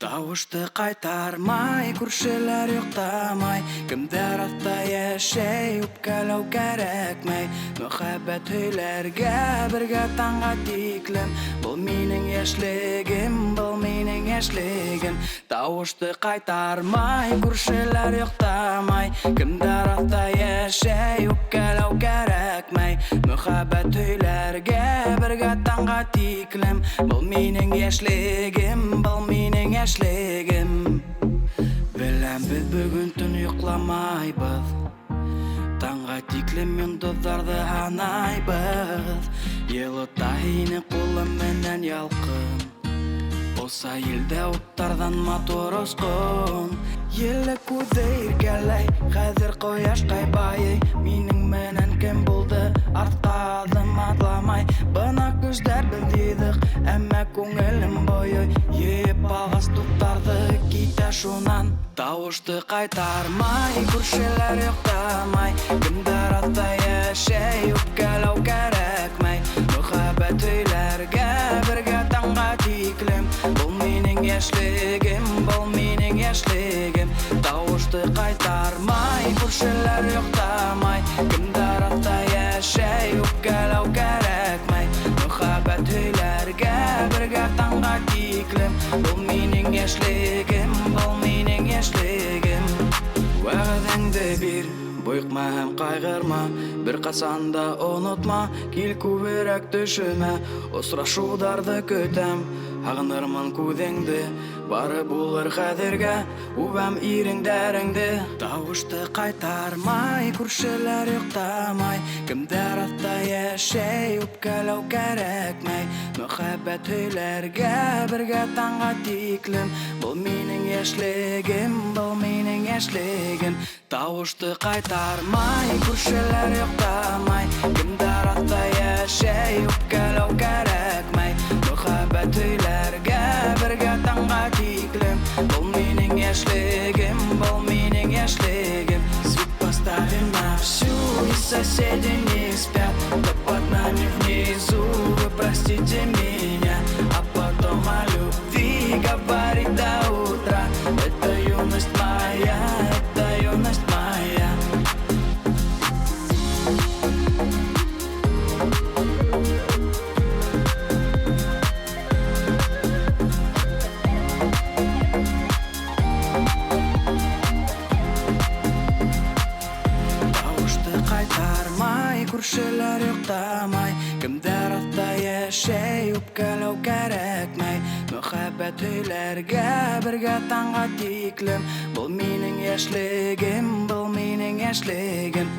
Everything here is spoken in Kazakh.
Тауышты қайтармай, көршілер ұйықтамай, кімдер атта яшей, өпкәләу кәрәкмәй. Мөхәббәт өйләргә, бергә таңға тиклем. Бұл минең яшьлегем, бұл минең яшьлегем. Тауышты қайтармай, көршілер ұйықтамай, кімдер атта яшей, өпкәләу кәрәкмәй. Мөхәббәт өйләргә, бергә таңға тиклем. Бұл минең яшьлегем, бұл минең яшьлегем. Беләм бит бүгін түн йокламайбыз, таңға тиклем йондызларды һанайбыз. Йылыта һине кулым менән ялкын, булса илдә уттардан матур оскын. Еле күзе иркәләй, хәзер кояш кайбай. Минең менән кем булды, артка адым атламай. Бына күздәр без идек, әмма күңелем бойы еп алгас туктарды китә шунан. Тауышты кайтармай, күршеләр йоктамай, кемдер атта яшәй, үпкәләү кәрәкмәй. Мөхәббәт өйләргә, бергә таңга тиклем. Бұл минең яшьлегем, бұл минең яшьлегем. Тауышты кайтармай, күршеләр йоктамай, кемдер атта яшәй, үпкәләү кәрәкмәй. Мөхәббәт өйләргә, бергә таңга тиклем. Бұл минең яшьлегем, бұл минең яшьлегем. Вәгъдәңде бир, бойыкма һәм кайгырма, бер касан да онытма. Кил күбрәк төшемә, осрашуларды көтәм. Һагынырмын күзеңде, бары булыр хәзергә, үбәм иреңдәреңде. Тауышты кайтармай, күршеләр йоктамай, кемдер атта яшәй, үпкәләү кәрәкмәй. Мөхәббәт өйләргә, бергә таңга тиклем. Бұл минең яшьлегем, бұл минең яшьлегем. Тауышты кайтармай, күршеләр йоктамай, кемдер атта яшәй, үпкәләү кәрәкмәй. Мөхәббәт өйләргә, бергә таңга тиклем. Бұл минең яшьлегем, бұл минең яшьлегем. Звук поставим на всю, и соседи не спят. Да под нами внизу, вы простите меня, а потом о любви говорить до утра. Это юность моя, это юность моя. Кайтармай, күршеләр йоктамай, кемдер атта яшәй, үпкәләү кәрәкмәй. Мөхәббәт өйләргә, бергә таңга тиклем. Бұл минең яшьлегем, бұл минең яшьлегем.